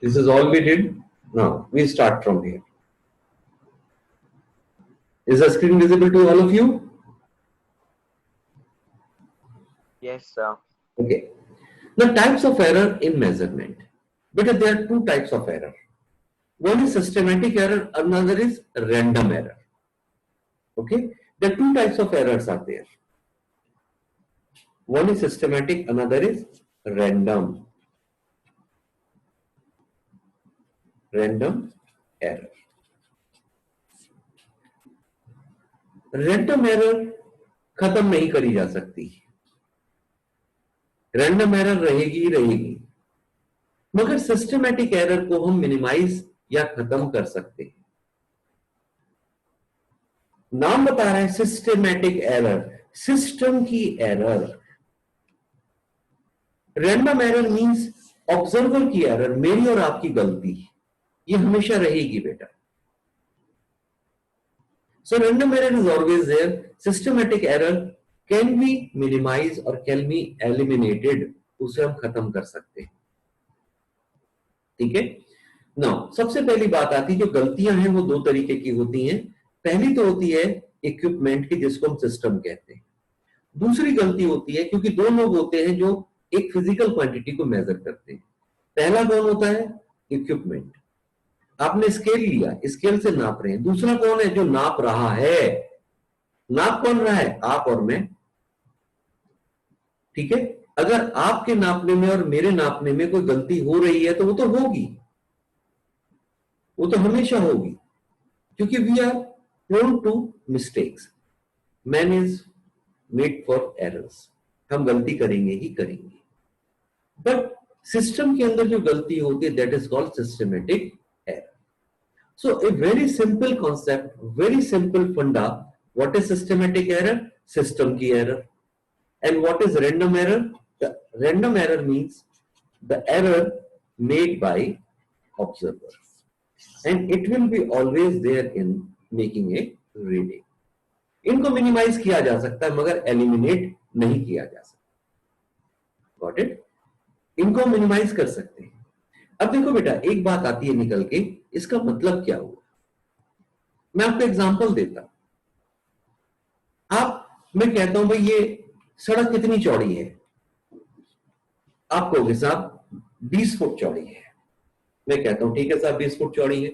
This is all we did. Now we start from here. Is the screen visible to all of you? Yes, sir. Okay. The types of error in measurement. But there are two types of error. One is systematic error, another is random error. Okay. The two types of errors are there. One is systematic, another is random. Random error. Random error खत्म नहीं करी जा सकती, random error रहेगी ही रहेगी, मगर systematic error को हम मिनिमाइज या खत्म कर सकते हैं। नाम बता रहा है सिस्टमैटिक एरर, सिस्टम की error. Random error means observer की एरर, मेरी और आपकी गलती, ये हमेशा रहेगी बेटा। So random error is always there. Systematic error can be minimized or can be eliminated. उसे हम खत्म कर सकते हैं, ठीक है। नाउ सबसे पहली बात आती है, जो गलतियां हैं वो दो तरीके की होती हैं। पहली तो होती है इक्विपमेंट की, जिसको हम सिस्टम कहते हैं। दूसरी गलती होती है क्योंकि दो लोग होते हैं जो एक फिजिकल क्वांटिटी को मेजर करते हैं। पहला कौन होता है? इक्विपमेंट। आपने स्केल लिया, स्केल से नाप रहे हैं। दूसरा कौन है? जो नाप रहा है। नाप कौन रहा है? आप और मैं, ठीक है। अगर आपके नापने में और मेरे नापने में कोई गलती हो रही है तो वो तो होगी, वो तो हमेशा होगी, क्योंकि we are prone to mistakes. Man is made for errors, हम गलती करेंगे ही करेंगे। बट सिस्टम के अंदर जो गलती होती है that is called systematic error. So a very simple concept, very simple funda. What is systematic error? System की error. And what is random error? The random error means the error made by observer, and it will be always there in making a reading. इनको minimise किया जा सकता है मगर eliminate नहीं किया जा सकता। Got it? इनको मिनिमाइज कर सकते हैं। अब देखो बेटा, एक बात आती है निकल के, इसका मतलब क्या हुआ? मैं आपको एग्जांपल देता हूं। मैं कहता हूं भाई ये सड़क कितनी चौड़ी है? आप कहोगे साहब 20 फुट चौड़ी है। मैं कहता हूं ठीक है साहब 20 फुट चौड़ी है।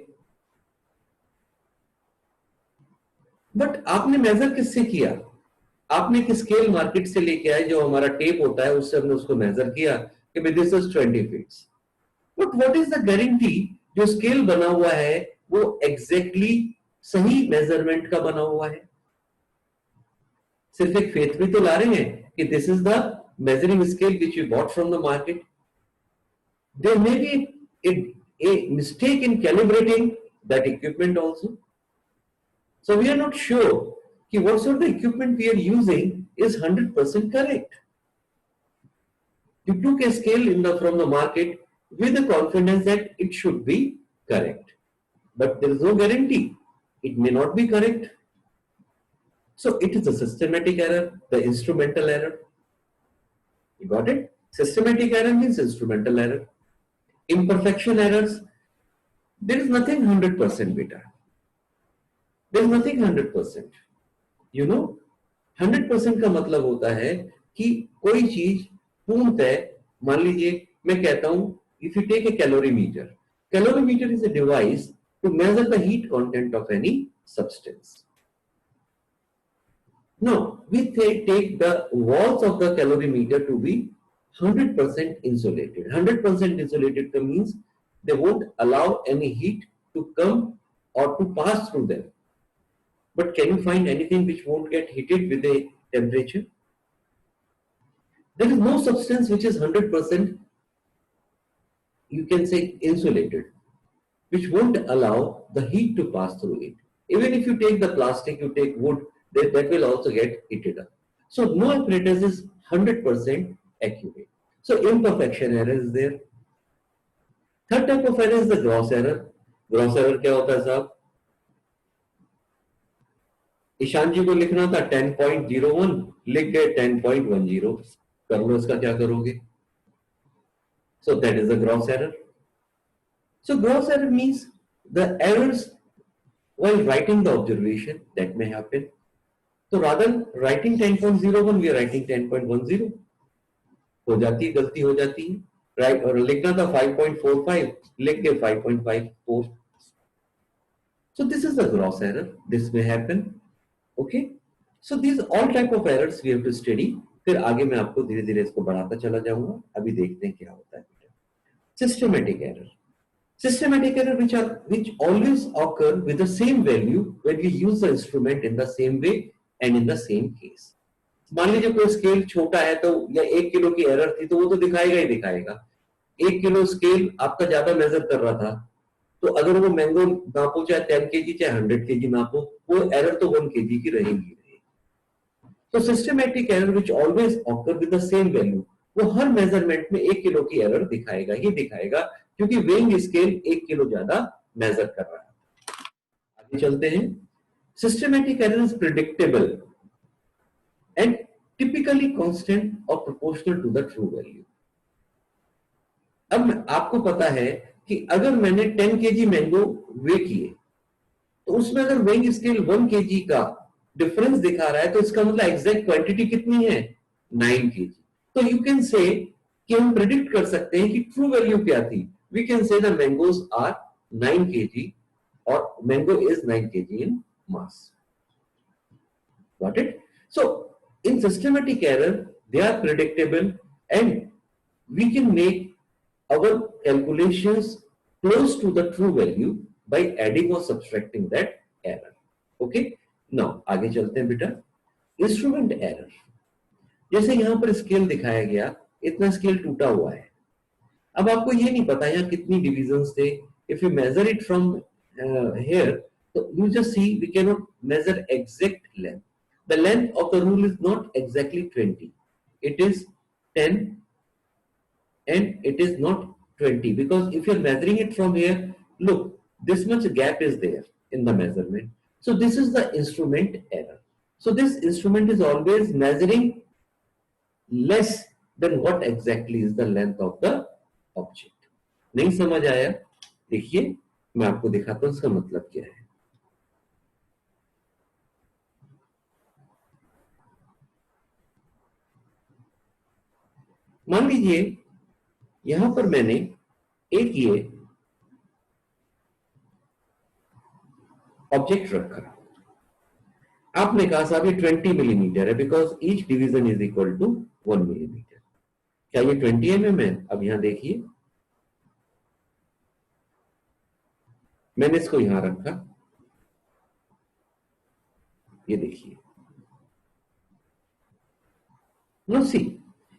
बट आपने मेजर किससे किया? आपने एक स्केल मार्केट से लेके आए, जो हमारा टेप होता है उससे हमने उसको मेजर किया कि भाई this is 20 feet. But what is the guarantee जो स्केल बना हुआ है वो एग्जैक्टली सही मेजरमेंट का बना हुआ है? सिर्फ एक फेथ भी तो ला रहे हैं कि this is the measuring scale which we bought from the market. There may be a mistake in calibrating that equipment also. So we are not sure कि what sort of equipment we are using is 100% correct. You took a scale from the market with the confidence that it should be correct, but there is no guarantee. It may not be correct. So it is a systematic error, the instrumental error. You got it? Systematic error means instrumental error. Imperfection errors, there is nothing 100% beta. There is nothing 100%. You know, 100% का मतलब होता है कि कोई चीज पूर्णतः, मान लीजिए मैं कहता हूं if you take a calorimeter is a device to measure the heat content of any substance. Now we take the walls of the calorimeter to be 100% insulated. 100% insulated means they won't allow any heat to come or to pass through them. But can you find anything which won't get heated with a temperature? There is no substance which is 100%, you can say, insulated, which won't allow the heat to pass through it. Even if you take the plastic, you take wood, that will also get heated up. So no apparatus is 100% accurate. So imperfection error is there. Third type of error is the gross error. Gross error क्या होता है साहब? ईशान जी को लिखना था 10.01, लिख गए 10.10। कर लो, इसका क्या करोगे? So that is the gross error. So gross error means the errors while writing the observation that may happen. So rather than writing 10.01, we are writing 10.10. हो जाती है, गलती हो जाती है, राइट, और लिखना था 5.45, लिख के 5.54. So this is the gross error. This may happen. Okay. So these all type of errors we have to study. फिर आगे मैं आपको धीरे धीरे इसको बढ़ाता चला जाऊंगा. अभी देखते हैं क्या होता है. Systematic error. Systematic error which always occur with the same value when we use the instrument in the same way and in the same case. मान लीजिए कोई स्केल छोटा है तो या 1 किलो की एरर थी तो वो तो दिखाएगा ही दिखाएगा. 1 किलो स्केल आपका ज्यादा मेजर कर रहा था तो अगर वो मैंगो नापो चाहे 10 केजी चाहे 100 केजी नापो, वो एरर तो 1 केजी की रहेगी. तो systematic error which always occur with the same value, वो हर मेजरमेंट में 1 किलो की एरर दिखाएगा ही दिखाएगा क्योंकि वेइंग स्केल 1 किलो ज्यादा मेजर कर रहा है. आगे चलते हैं. Systematic error is predictable and typically constant और proportional to the true value. अब आपको पता है कि अगर मैंने 10 केजी मैंगो वे किए तो उसमें अगर वेइंग स्केल 1 केजी का डिफरेंस दिखा रहा है तो इसका मतलब एग्जैक्ट क्वांटिटी कितनी है, 9 केजी. तो यू कैन से कि हम प्रेडिक्ट कर सकते हैं कि ट्रू वैल्यू क्या थी. We can say the mangoes are 9 KG और mango is 9 KG in mass. Got it? So in systematic error they are predictable and we can make our calculations close to the true value by adding or subtracting that error. Okay, now आगे चलते हैं बेटा. Instrument error, जैसे यहां पर scale दिखाया गया, इतना स्केल टूटा हुआ है. अब आपको ये नहीं पता यहाँ कितनी डिविजन्स थे. If you measure it from here, so you just see we cannot measure exact length. The length of the rule is not exactly 20, it is 10 and it is not 20, because if you're measuring it from here, look, this much gap is there in the measurement. So this is the instrument error. So this instrument is always measuring less than what exactly is the length of the object. नहीं समझ आया? देखिए मैं आपको दिखाता हूं इसका मतलब क्या है. मान लीजिए यहां पर मैंने एक ये ऑब्जेक्ट रखा. आपने कहा साहब ये 20 मिलीमीटर है because each division is equal to 1 millimetre. क्या ये 20 mm है? अब यहां देखिए मैंने इसको यहां रखा, ये देखिए. No see,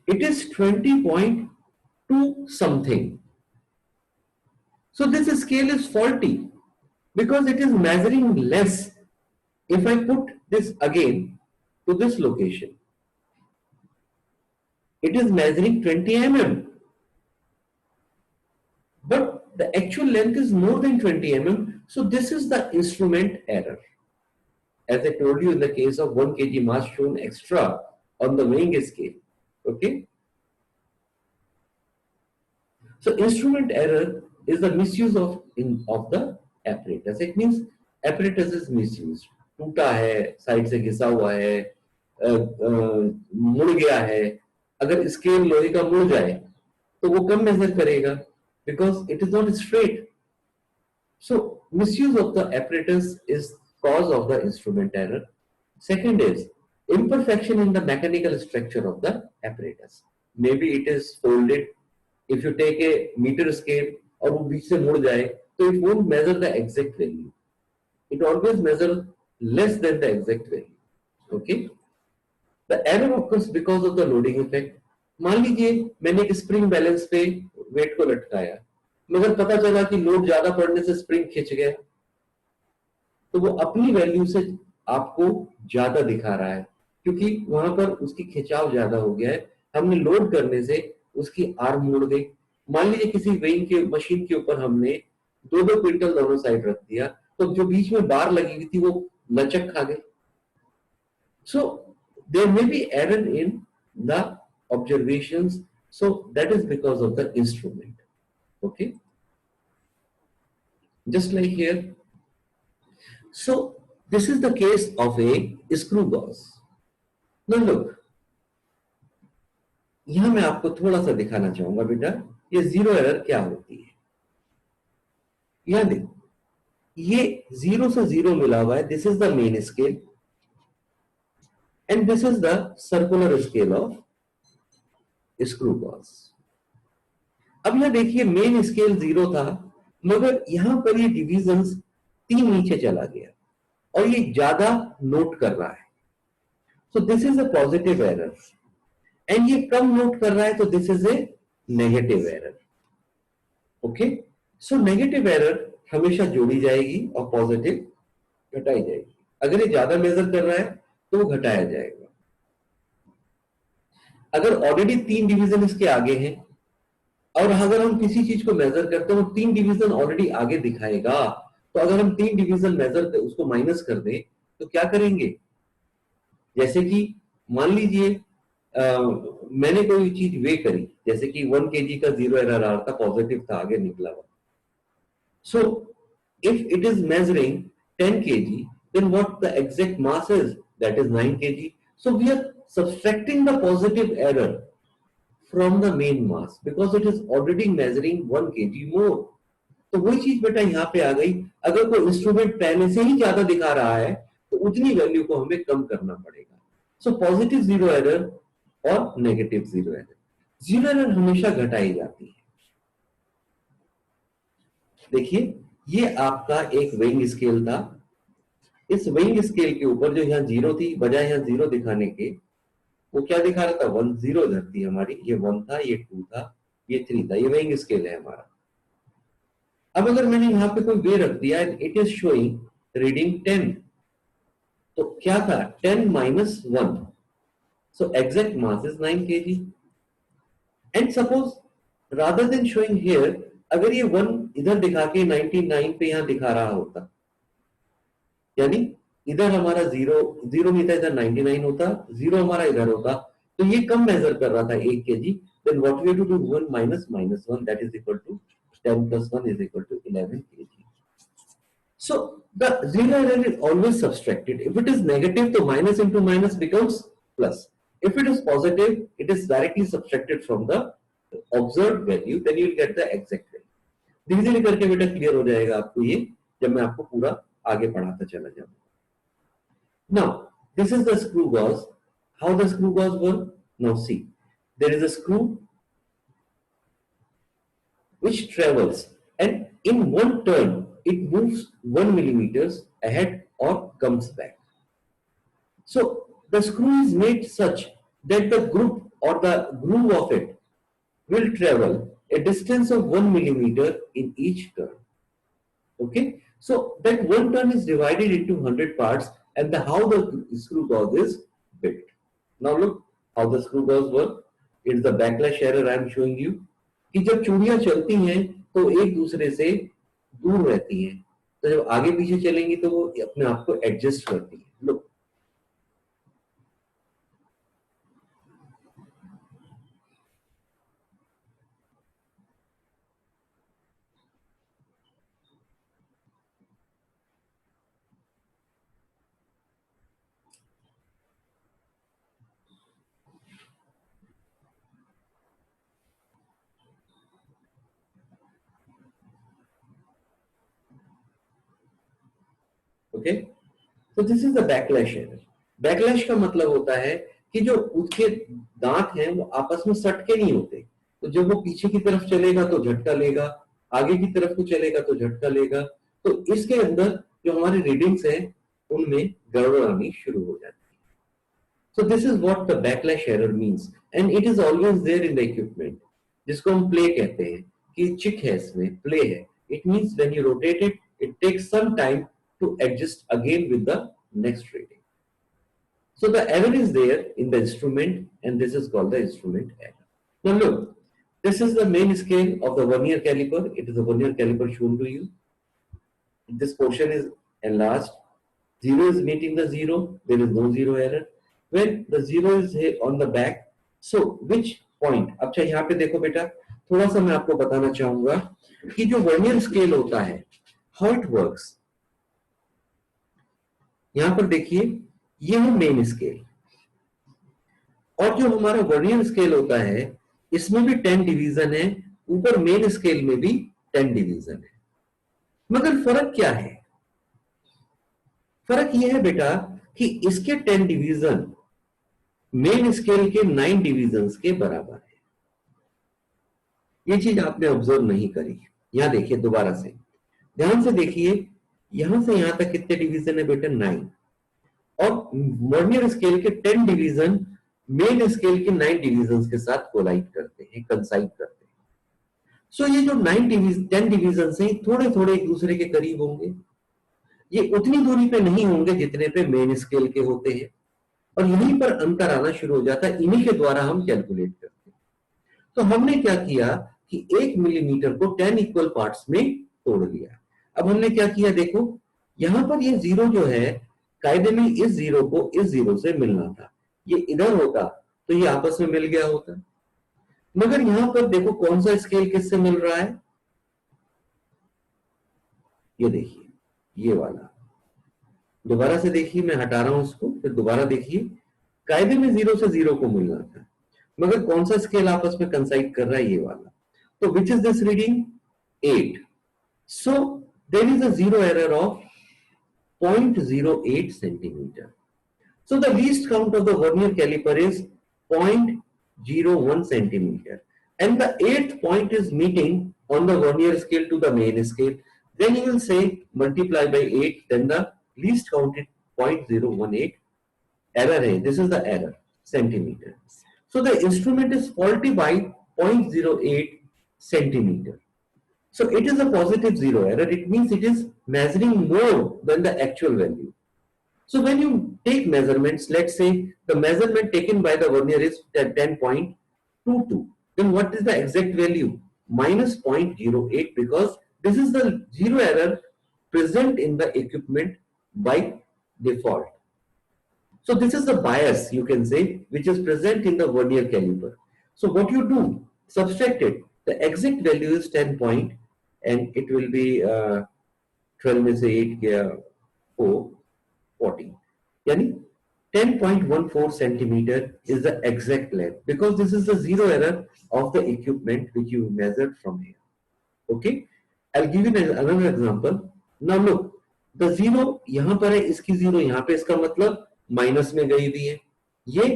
it is 20.2 something. So this scale is faulty because it is measuring less. If I put this again to this location, it is measuring 20 mm, but the actual length is more than 20 mm. So this is the instrument error. As I told you in the case of 1 kg mass shown extra on the weighing scale. Okay. So instrument error is the misuse of the apparatus. It means apparatus is misused. टूटा है, side से घिसा हुआ है, मुड़ गया है. अगर scale लोहे का मुड़ जाए तो वो कम मेजर करेगा because it is not straight. So misuse of the apparatus is cause of the instrument error. Second is imperfection in the mechanical structure of the apparatus. Maybe it is folded. If you take a meter scale और वो बीच से मुड़ जाए तो it won't measure the exact value. It always measures less than the exact value. Okay. The error occurs because of the loading effect. मान लीजिए मैंने एक स्प्रिंग बैलेंस पे वेट को लटकाया, मगर पता चला कि लोड ज्यादा पड़ने से स्प्रिंग खिंच गया, तो वो अपनी वैल्यू से आपको ज्यादा दिखा रहा है क्योंकि वहां पर उसकी खिंचाव ज्यादा हो गया है. हमने लोड करने से उसकी आर्म मुड़ गई. मान लीजिए किसी वेइंग के मशीन के ऊपर हमने 2-2 क्विंटल दोनों साइड रख दिया तो जो बीच में बार लगी हुई थी वो लचक खा गई. So there may be error in the observations. So that is because of the instrument. Okay. just like here. So this is the case of a screw gauge. Now look, यहां मैं आपको थोड़ा सा दिखाना चाहूंगा बेटा, ये जीरो एरर क्या होती है। यहां देखो, ये 0 से 0 मिला हुआ है, this is the main scale and this is the circular scale of screw gauge. अब यहां देखिए मेन स्केल 0 था, मगर यहां पर ये डिविजन्स 3 नीचे चला गया और ये ज्यादा नोट कर रहा है, so this is a positive error. And ये कम नोट कर रहा है, तो this is a negative error. Okay, so negative error हमेशा जोड़ी जाएगी और पॉजिटिव घटाई जाएगी। अगर ये ज्यादा मेजर कर रहा है तो वो घटाया जाएगा। अगर ऑलरेडी 3 डिवीजन इसके आगे हैं और अगर हम किसी चीज को मेजर करते हैं वो 3 डिवीजन ऑलरेडी आगे दिखाएगा, तो अगर हम 3 डिवीजन मेजर कर उसको माइनस कर दें तो क्या करेंगे। जैसे कि मान लीजिए मैंने कोई चीज वे करी, जैसे कि 1 kg का 0 एरर आ रहा था, पॉजिटिव था, आगे निकला हुआ। So if it is measuring 10 kg, then what the exact mass is, that is 9 kg. So we are subtracting the positive error from the main mass because it is already measuring 1 kg more. तो वही चीज बेटा यहाँ पे आ गई। अगर कोई instrument पहले से ही ज्यादा दिखा रहा है तो उतनी वैल्यू को हमें कम करना पड़ेगा। सो पॉजिटिव जीरो एरर और negative zero error, zero error हमेशा घटाई जाती है। देखिए ये आपका एक वेइंग स्केल था, इस वेइंग स्केल के ऊपर जो यहाँ 0 थी, बजाय यहाँ 0 दिखाने के वो क्या दिखा रहा था, 1 0 धरती हमारी, ये 1 था, ये 2 था, ये 3 था, ये वेइंग स्केल है हमारा। अब अगर मैंने यहाँ पे कोई वे रख दिया, इट इज शोइंग रीडिंग 10, तो क्या था 10 minus 1, so exact mass is 9 kg. And suppose rather than showing here, अगर ये 1 इधर दिखा के 99 पे यहाँ दिखा रहा होता, यानी इधर हमारा 0 नहीं था, इधर 99 होता, 0 हमारा इधर होता, तो ये कम मेजर कर रहा था 1 kg, then what we have to do, 1 minus -1, that is equal to 10 plus 1 is equal to 11 kg. So the zero error is always subtracted. If it is negative, तो minus into minus becomes plus. If it is positive, it is directly subtracted from the observed value, then you will get the exact value. धीरे धीरे करके बेटा clear हो जाएगा आपको ये, जब मैं आपको पूरा आगे पढ़ाता चला जाऊंगा। Now this is the screw gauge. How the screw gauge work? Now see, there is a screw which travels, and in one turn it moves 1 millimeters ahead or comes back. So the screw is made such that the group or the groove of it will travel a distance of 1 millimeter in each turn. Okay, so that one turn is divided into 100 parts, and how the screw gauge is built. Now look how the screw gauge work. It's the backlash error I am showing you, कि जब चूड़ियां चलती हैं तो एक दूसरे से दूर रहती हैं, तो जब आगे पीछे चलेंगी तो वो अपने आप को एडजस्ट करती है। लो ओके, तो this is the backlash error. Backlash का मतलब होता है कि जो उसके दांत हैं वो आपस में सटके नहीं होते, तो जब वो पीछे की तरफ चलेगा तो झटका लेगा, आगे की तरफ को चलेगा तो झटका लेगा, तो इसके अंदर जो हमारे रीडिंग्स हैं उनमें गड़बड़ आनी शुरू हो जाती है। So this is what the backlash error means, and it is always there in the equipment, जिसको हम प्ले कहते हैं कि चिक है, इसमें प्ले है। It means when you rotate it, it takes some time to adjust again with the next reading. So the error is there in the instrument, and this is called the instrument error. Now look, this is the main scale of the vernier caliper. It is a vernier caliper shown to you. This portion is enlarged. 0 is meeting the 0. There is no zero error. When the 0 is here on the back, so which point? अच्छा यहाँ पे देखो बेटा, थोड़ा सा मैं आपको बताना चाहूंगा कि जो वर्नियर स्केल होता है हाउ इट वर्क्स, यहां पर देखिए ये है मेन स्केल, और जो हमारा वर्नियर स्केल होता है इसमें भी 10 डिवीजन है, ऊपर मेन स्केल में भी 10 डिवीजन है। मगर फर्क क्या है? फर्क यह है बेटा कि इसके 10 डिवीजन मेन स्केल के 9 डिवीजन के बराबर है। ये चीज आपने ऑब्जर्व नहीं करी। यहां देखिए दोबारा से ध्यान से देखिए, यहां से यहां तक कितने डिवीजन है बेटा? 9। और वर्नियर स्केल के 10 डिवीजन मेन स्केल के 9 डिवीजन के साथ कोलाइड करते हैं, कंसाइड करते हैं। सो ये जो 10 डिवीजन है थोड़े थोड़े एक दूसरे के करीब होंगे, ये उतनी दूरी पे नहीं होंगे जितने पे मेन स्केल के होते हैं, और यहीं पर अंतर आना शुरू हो जाता है। इन्हीं के द्वारा हम कैलकुलेट करते हैं। तो हमने क्या किया कि 1 मिलीमीटर को 10 इक्वल पार्ट्स में तोड़ लिया। अब हमने क्या किया, देखो यहां पर ये जीरो जो है, कायदे में इस जीरो को इस जीरो से मिलना था, ये इधर होता तो ये आपस में मिल गया होता। मगर यहां पर देखो कौन सा स्केल किससे मिल रहा है, ये देखिए ये वाला। दोबारा से देखिए, मैं हटा रहा हूं उसको, फिर दोबारा देखिए, कायदे में जीरो से जीरो को मिलना था, मगर कौन सा स्केल आपस में कंसाइड कर रहा है? ये वाला। तो which is this reading? 8। So there is a zero error of 0.08 centimeter. So the least count of the vernier caliper is 0.01 centimeter, and the 8th point is meeting on the vernier scale to the main scale. Then you will say multiply by 8, then the least count is 0.018. Error hai, this is the error, centimeter. So the instrument is faulty by 0.08 centimeter. So it is a positive zero error. It means it is measuring more than the actual value. So when you take measurements, let's say the measurement taken by the vernier is 10.22. Then what is the exact value? Minus 0.08, because this is the zero error present in the equipment by default. So this is the bias, you can say, which is present in the vernier caliper. So what you do, subtract it. The exact value is 10 point, and it will be 12 में से 8 गया 4, 40. Yani 10.14 centimeter is the exact length, because this is the zero error of the equipment which you measured from here. Okay, I'll give you another example. Now look, the zero यहाँ पर है, इसकी zero यहाँ पे, इसका मतलब minus में गई हुई है। ये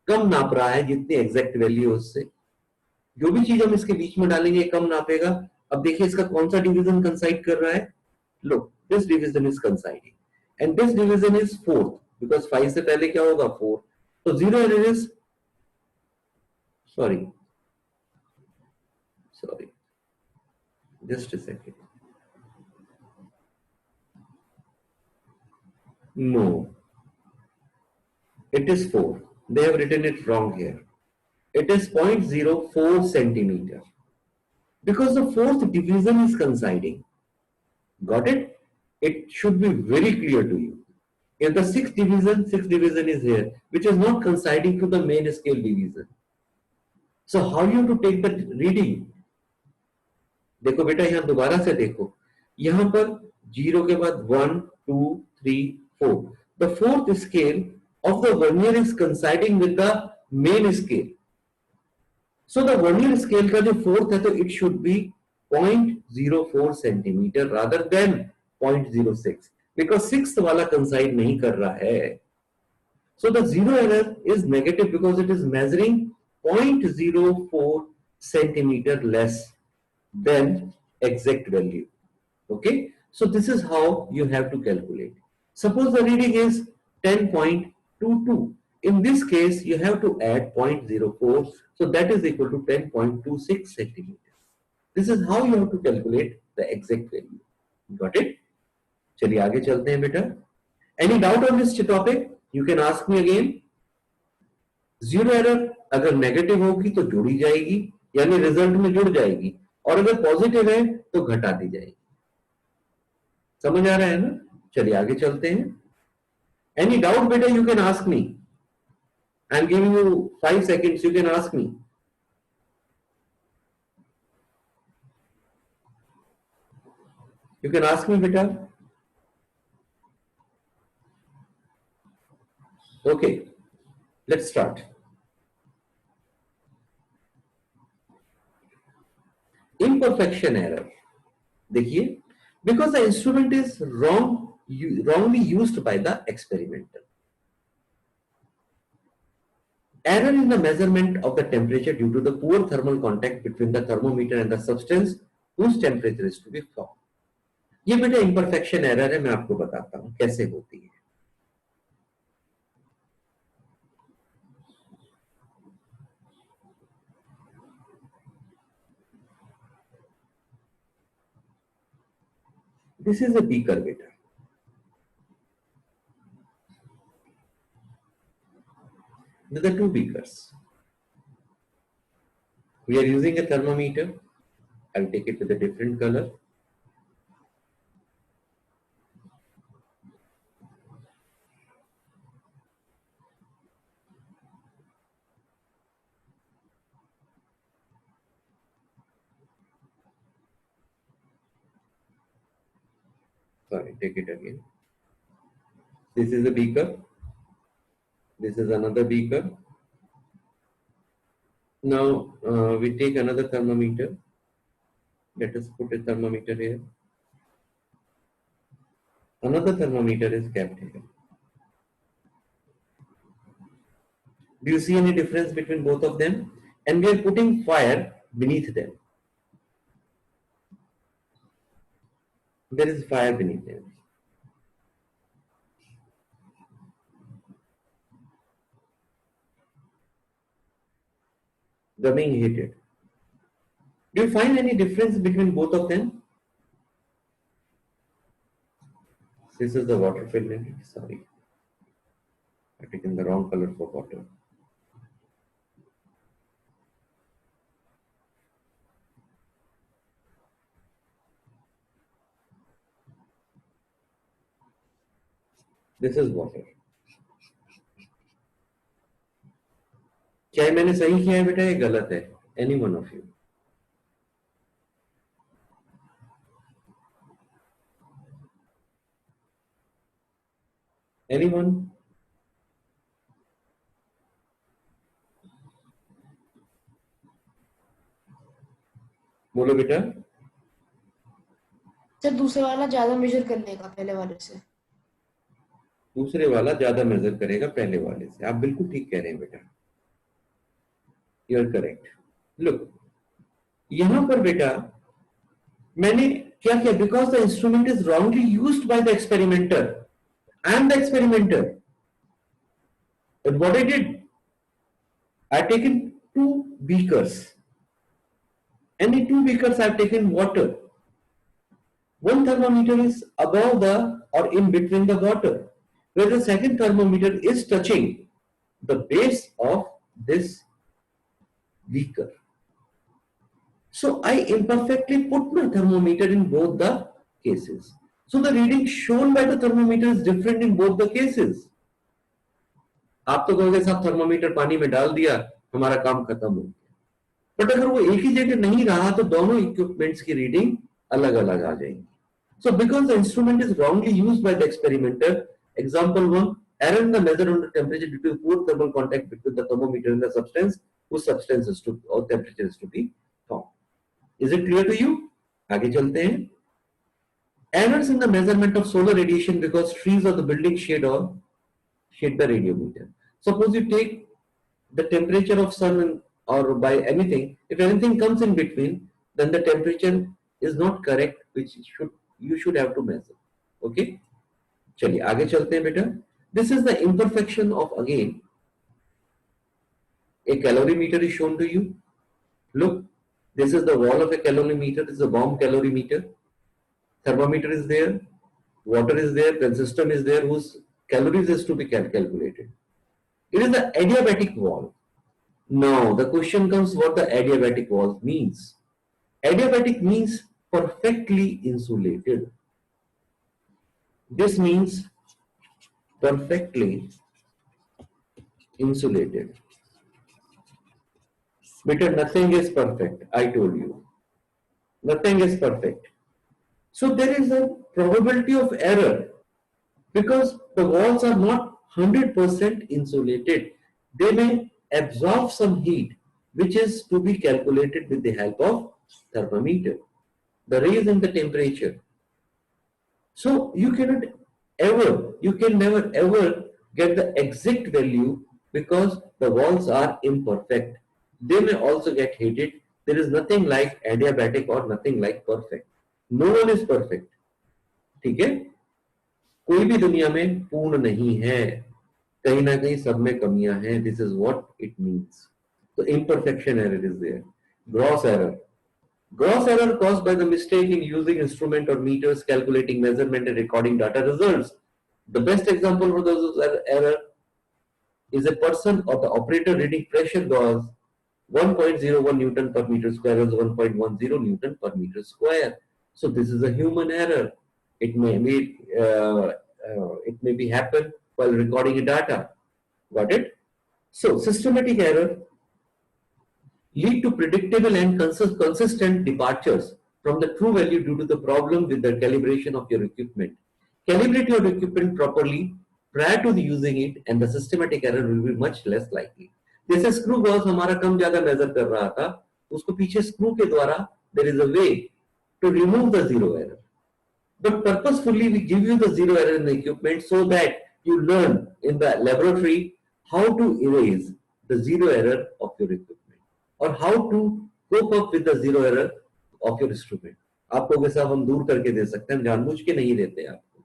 कम नाप रहा है जितनी एग्जैक्ट वैल्यू है उससे। जो भी चीज हम इसके बीच में डालेंगे कम नापेगा। अब देखिए इसका कौन सा डिवीजन कंसाइड कर रहा है? Look, this division is coinciding, and this division is 4th, because 5 से पहले क्या होगा? 4. तो zero error is, sorry, just a second. No, it is 4. They have written it wrong here. It is 0.04 centimeter, because the 4th division is coinciding. Got it? It should be very clear to you. If the 6th division is here, which is not coinciding to the main scale division. So how you have to take the reading? देखो बेटा यहां दोबारा से देखो, यहां पर 0 के बाद 1, 2, 3, 4. The 4th scale of the vernier is coinciding with the main scale. So the vernier scale का जो 4th है तो it should be 0.04 centimeter rather than 0.06, because 6th वाला coincide नहीं कर रहा है. So the zero error is negative because it is measuring 0.04 centimeter less than exact value. Okay, so this is how you have to calculate. Suppose the reading is 10.22. In this case, you have to add 0.04, so that is equal to 10.26 centimeters. This is how you have to calculate the exact value. Got it? चलिए आगे चलते हैं बेटा. Any doubt on this topic? You can ask me again. Zero error अगर negative होगी तो जोड़ी जाएगी, यानी रिजल्ट में जुड़ जाएगी, और अगर पॉजिटिव है तो घटा दी जाएगी. समझ आ रहा है ना? चलिए आगे चलते हैं. Any doubt बेटा? You can ask me. I am giving you 5 seconds. You can ask me. You can ask me, beta. Okay, let's start. Imperfection error. देखिए, because the instrument is wrongly used by the experimenter. Error in the measurement of the temperature due to the poor thermal contact between the thermometer and the substance whose temperature is to be found. ये बेटा imperfection error है, मैं आपको बताता हूं कैसे होती है. This is a beaker, beta. These are two beakers. We are using a thermometer. I'll take it with a different color. Sorry, take it again. This is a beaker. This is another beaker. Now we take another thermometer. Let us put a thermometer here. Another thermometer is kept here. Do you see any difference between both of them? And we are putting fire beneath them. There is fire beneath them. They are being heated. Do you find any difference between both of them? This is the water filament. Sorry, I've taken the wrong color for water. This is water. क्या मैंने सही किया है बेटा, ये गलत है? Any one of you? Anyone? बोलो बेटा. सर दूसरे वाला ज्यादा मेजर कर लेगा पहले वाले से. दूसरे वाला ज्यादा मेजर करेगा पहले वाले से. आप बिल्कुल ठीक कह रहे हैं बेटा. You are correct. लुक, यहां पर बेटा मैंने क्या किया? Because the instrument is wrongly used by the experimenter. I am the experimenter. But what I did, I have taken two beakers. And in two beakers I have taken water. One thermometer is above the or in between the water, where the second thermometer is touching the base of this beaker. So I imperfectly put my thermometer in both the cases. So the reading shown by the thermometer is different in both the cases. आप तो कहोगे साहब thermometer पानी में डाल दिया, हमारा काम खत्म हो गया. बट अगर वो एक ही जगह नहीं रहा तो दोनों इक्विपमेंट्स की रीडिंग अलग अलग आ जाएंगी. So because the instrument is wrongly used by the experimenter. Example 1, error in the measure on the temperature due to poor thermal contact between the thermometer and the substance whose substance is to or temperature is to be found. Is it clear to you? आगे चलते हैं. Errors in the measurement of solar radiation because trees or the building shade the radiometer. Suppose you take the temperature of sun or by anything, if anything comes in between, then the temperature is not correct, which you should have to measure. Okay, चलिए आगे चलते हैं बेटा. This is the imperfection of, again, a calorimeter is shown to you. Look, this is the wall of a calorimeter. This is a bomb calorimeter. Thermometer is there, water is there, then system is there whose calories is to be calculated. It is the adiabatic wall. Now the question comes, what the adiabatic wall means. Adiabatic means perfectly insulated. This means perfectly insulated. Because nothing is perfect, I told you. Nothing is perfect. So there is a probability of error because the walls are not 100% insulated. They may absorb some heat, which is to be calculated with the help of thermometer, the raise in the temperature. So you can never ever get the exact value because the walls are imperfect. They may also get heated. There is nothing like adiabatic or nothing like perfect. No one is perfect. ठीक है? कोई भी दुनिया में पूर्ण नहीं है, कहीं ना कहीं सब में कमियां हैं. This is what it means. तो imperfection error is there. Gross error. Gross error caused by the mistake in using instrument or meters, calculating measurement and recording data results. The best example for those error is a person or the operator reading pressure gauge 1.01 Newton per meter square as 1.10 Newton per meter square. So this is a human error. It may be happen while recording data. Got it? So systematic error lead to predictable and consistent departures from the true value due to the problem with the calibration of your equipment. Calibrate your equipment properly prior to using it and the systematic error will be much less likely. जैसे screw gauge हमारा कम ज्यादा measure कर रहा था, उसको पीछे screw के द्वारा there is a way to remove the zero error. But purposefully we give you the zero error in the equipment so that you learn in the laboratory how to erase the zero error of your equipment or how to cope up with the zero error of your instrument. आपको वैसा हम दूर करके दे सकते हैं, जानबूझ के नहीं देते आपको.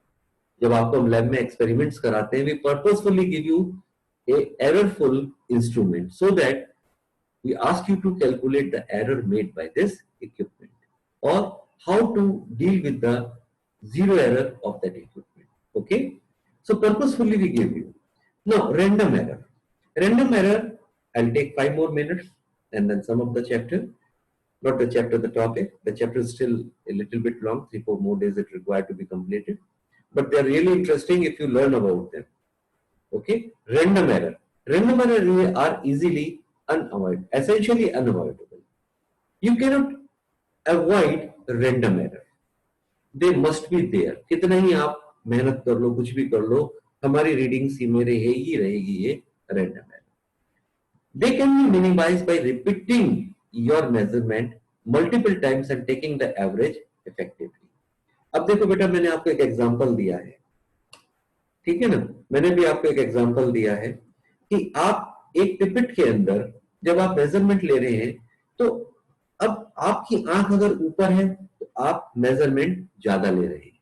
जब आपको हम लैब में एक्सपेरिमेंट्स कराते हैं, we purposefully give you a errorful instrument so that we ask you to calculate the error made by this equipment or how to deal with the zero error of that equipment. Okay, so purposefully we give you. Now random error. Random error, I'll take 5 more minutes and then sum up the chapter. Not the chapter, the topic. The chapter is still a little bit long, 3-4 more days it required to be completed, but they are really interesting if you learn about them. Okay, random error. Random error are easily unavoidable, essentially unavoidable. You cannot avoid random error. They must be there. कितना ही आप मेहनत कर लो, कुछ भी कर लो, हमारी reading सी में रहेगी ये random error. They can be minimized by repeating your measurement multiple times and taking the average effectively. अब देखो बेटा, मैंने आपको एक एग्जांपल दिया है, ठीक है ना? मैंने भी आपको एक एग्जांपल दिया है कि आप एक पिपेट के अंदर जब आप मेजरमेंट ले रहे हैं तो अब आपकी आंख अगर ऊपर है तो आप मेजरमेंट ज्यादा ले रहे हैं.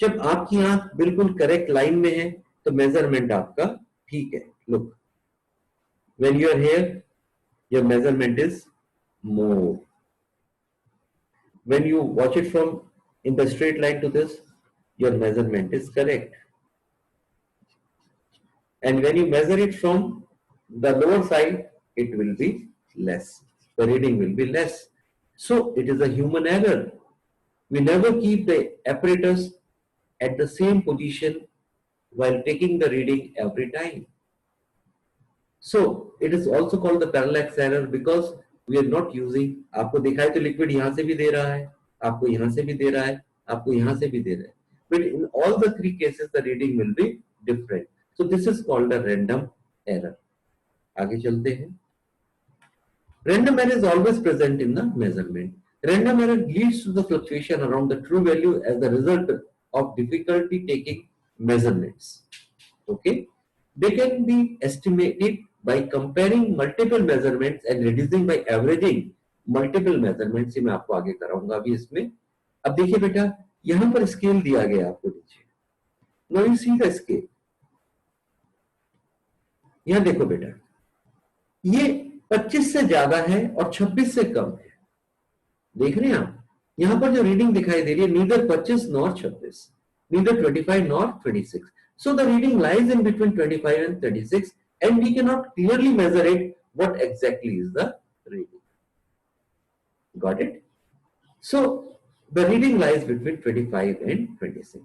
जब आपकी आंख बिल्कुल करेक्ट लाइन में है तो मेजरमेंट आपका ठीक है. Look, when you are here your measurement is more. When you watch it from in the straight line to this, your measurement is correct. And when you measure it from the lower side, it will be less. The reading will be less. So it is a human error. We never keep the apparatus at the same position while taking the reading every time. So it is also called the parallax error because we are not using. आपको दिखाई तो liquid यहाँ से भी दे रहा है, आपको यहाँ से भी दे रहा है, आपको यहाँ से भी दे रहा है. But in all the 3 cases the reading will be different. So this is called a random error. आगे चलते हैं. Random error is always present in the measurement. Random error leads to the fluctuation around the true value as the result of difficulty taking measurements. Okay, they can be estimated by comparing multiple measurements and reducing by averaging multiple measurements. ये मैं आपको आगे कराऊंगा अभी इसमें. अब देखिए बेटा, यहाँ पर स्केल दिया गया आपको नीचे. Now you see the scale. यहाँ देखो बेटा, ये 25 से ज्यादा है और 26 से कम है. देख रहे हैं आप? यहाँ पर जो रीडिंग दिखाई दे रही है, neither 25 nor 26, neither 25 nor 26. So the reading lies in between 25 and 36 and we cannot clearly measure it what exactly is the reading. Got it? So the reading lies between 25 and 26.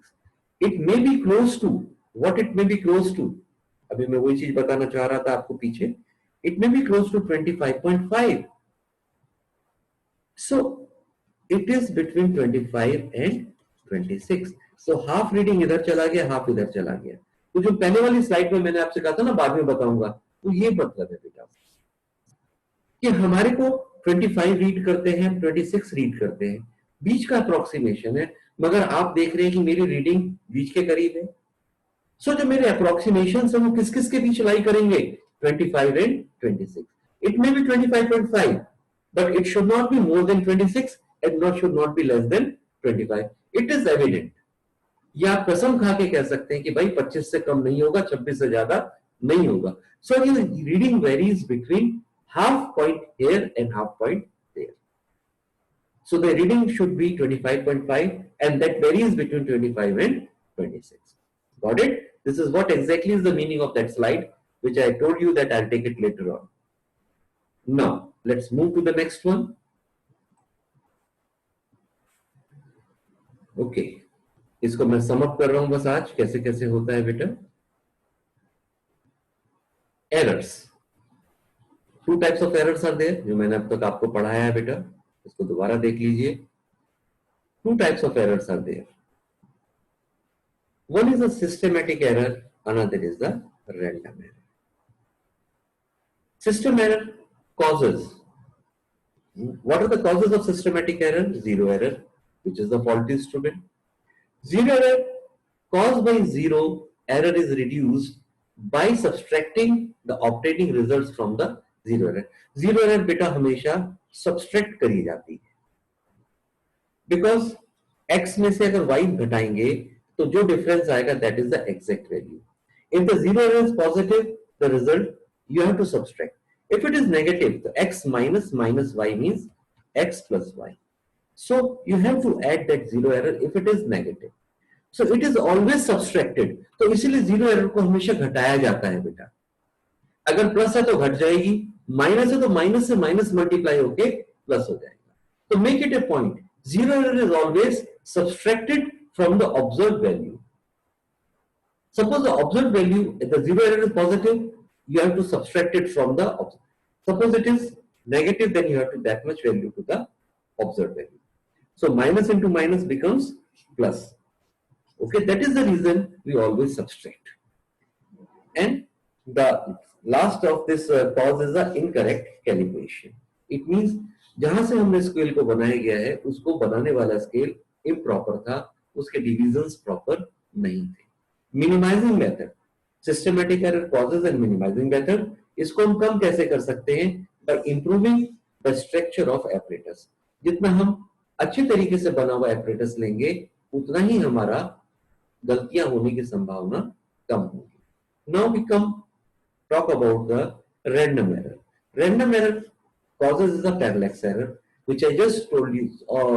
It may be close to what it may be close to. अभी मैं वही चीज बताना चाह रहा था आपको पीछे. It may be close to 25.5. So It is between 25 and 26. So half reading इधर चला गया, हाफ इधर चला गया. तो जो पहले वाली स्लाइड में मैंने आपसे कहा था ना, बाद में बताऊंगा, तो ये मतलब है बेटा कि हमारे को 25 रीड करते हैं, 26 रीड करते हैं, बीच का अप्रोक्सीमेशन है, मगर आप देख रहे हैं कि मेरी रीडिंग बीच के करीब है. सो जो मेरे अप्रोक्सीमेशन है वो किस किस के बीच लाई करेंगे? 25 and 26. It may be 25.5, but it should not be more than 26 and not should not be less than 25. It is evident. या आप कसम खा के कह सकते हैं कि भाई 25 से कम नहीं होगा, 26 से ज्यादा नहीं होगा. So your reading varies between half point here and half point there. So the reading should be 25.5 and that varies between 25 and 26. Got it? This is what exactly is the meaning of that slide, which I told you that I'll take it later on. Now, let's move to the next one. Okay. इसको मैं sum up कर रहा हूं बस आज कैसे कैसे होता है बेटा. Errors, two types of errors are there, जो मैंने अब तक आपको पढ़ाया है बेटा, इसको दोबारा देख लीजिए. Two types of errors are there. One is a systematic error, another is the random error. System error causes. What are the causes of systematic error? Zero error, which is the faulty instrument. Zero error, caused by zero, error is reduced by subtracting the obtaining results from the zero error. Zero error बेटा हमेशा subtract करी जाती है. Because x में से अगर y घटाएंगे तो जो डिफरेंस आएगा that is the exact value. If the zero error is positive, the result you have to subtract. If it is negative, the x minus minus y means x plus y. So you have to add that zero error if it is negative. So it is always subtracted. तो इसीलिए zero error को हमेशा घटाया जाता है बेटा. अगर plus है तो घट जाएगी, माइनस है तो माइनस से माइनस मल्टीप्लाई होके प्लस हो जाएगा. तो make it A point, zero error is always subtracted from the observed value. Suppose the observed value, if the zero error is positive, you have to subtract it from the observed. Suppose it is negative, then you have to that much value to the observed value. So minus into minus becomes plus. Okay, that is the reason we always subtract. And the last of this cause is the incorrect calibration. It means जहां से हमने scale को बनाया गया है, उसको बनाने वाला स्केल इम्प्रॉपर था, उसके डिविजन्स प्रॉपर नहीं थे. Minimising method, systematic error causes and minimising method, इसको हम कम कैसे कर सकते हैं? By improving the structure of apparatus. जितना हम अच्छे तरीके से बना हुआ एपरेटस लेंगे, उतना ही हमारा गलतियां होने की संभावना कम होगी. Now we come talk about the random error. Random error causes is a parallax error, which I just told you or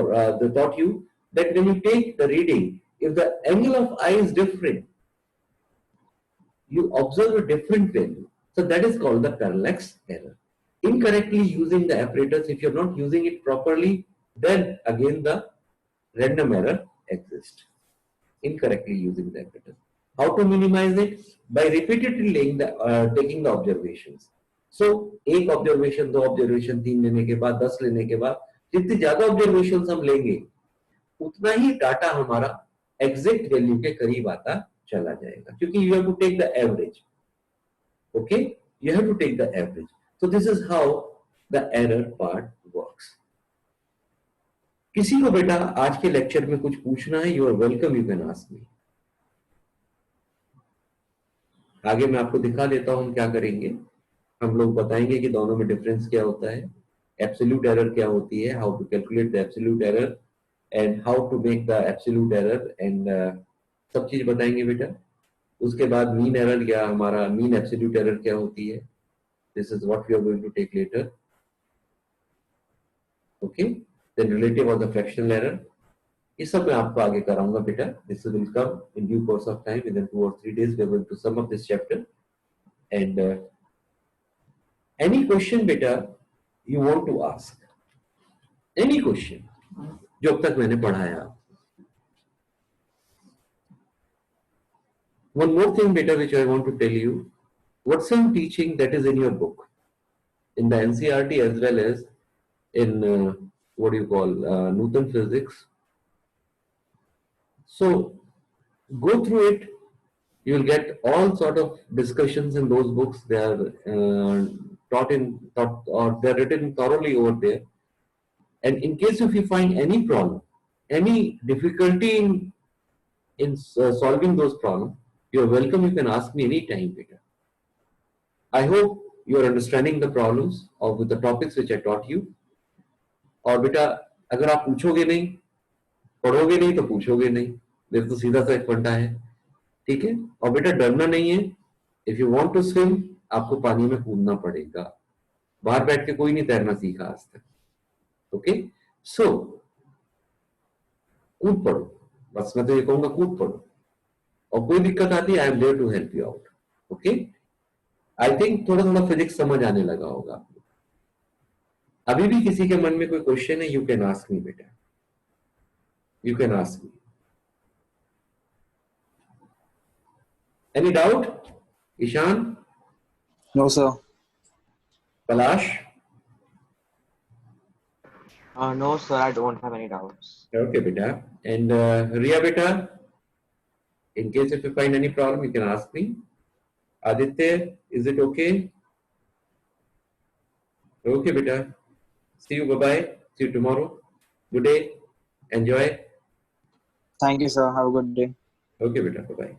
taught you that when you take the reading, if the angle of eye is different, you observe a different value. So that is called the parallax error. Incorrectly using the apparatus, if you're not using it properly, then again the random error exists. Incorrectly using the apparatus. How to minimize it? By repeatedly taking the observations. So एक observation, दो observation, 3 लेने के बाद, 10 लेने के बाद, जितनी ज्यादा ऑब्जर्वेशन हम लेंगे उतना ही डाटा हमारा एग्जैक्ट वैल्यू के करीब आता चला जाएगा, क्योंकि you have to take the average. Okay, you have to take the average. So this is how the error part works. किसी को बेटा आज के लेक्चर में कुछ पूछना है, you are welcome, you can ask me. आगे मैं आपको दिखा देता हूं हम क्या करेंगे. हम लोग बताएंगे कि दोनों में डिफरेंस क्या होता है, एब्सोल्यूट एरर क्या होती है, how to calculate the absolute error and how to make the absolute error, and सब चीज बताएंगे बेटा. उसके बाद मीन एरर या हमारा मीन एब्सोल्यूट एरर क्या होती है, this is what we are going to take later. Okay, then relative or the fractional error, ये सब मैं आपको आगे कराऊंगा बेटा. This will come in due course of time. Within 2 or 3 days we are going to sum up this chapter. And any question beta you want to ask, any question जो अब तक मैंने पढ़ाया. One more thing beta which I want to tell you, what's I'm teaching that is in your book, in the NCERT as well as in what do you call, Newton physics. So go through it. You'll get all sort of discussions in those books. They are taught or they're written thoroughly over there. And in case if you find any problem, any difficulty in solving those problems, you're welcome. You can ask me anytime, beta. I hope you are understanding the problems or with the topics which I taught you. और बेटा अगर आप पूछोगे नहीं, पढ़ोगे नहीं तो पूछोगे नहीं, मेरे तो सीधा सा एक फंडा है, ठीक है। और बेटा डरना नहीं है, if you want to swim आपको पानी में कूदना पड़ेगा, बाहर बैठ के कोई नहीं तैरना सीखा आज तक, ओके। सो कूद पड़ो, बस मैं तो ये कहूंगा कूद पड़ो, और कोई दिक्कत आती है I am there to help you out, okay. I think थोड़ा थोड़ा फिजिक्स समझ आने लगा होगा। अभी भी किसी के मन में कोई क्वेश्चन है, यू कैन आस्क मी बेटा, you can ask me. Any doubt? Ishaan? No, sir. Palash? No, sir, I don't have any doubts. Okay, beta. And Ria, beta, in case if you find any problem, you can ask me. Aditya, is it okay? Okay, beta. See you. Bye-bye. See you tomorrow. Good day. Enjoy. Thank you, sir. Have a good day. Okay, beta. Bye-bye.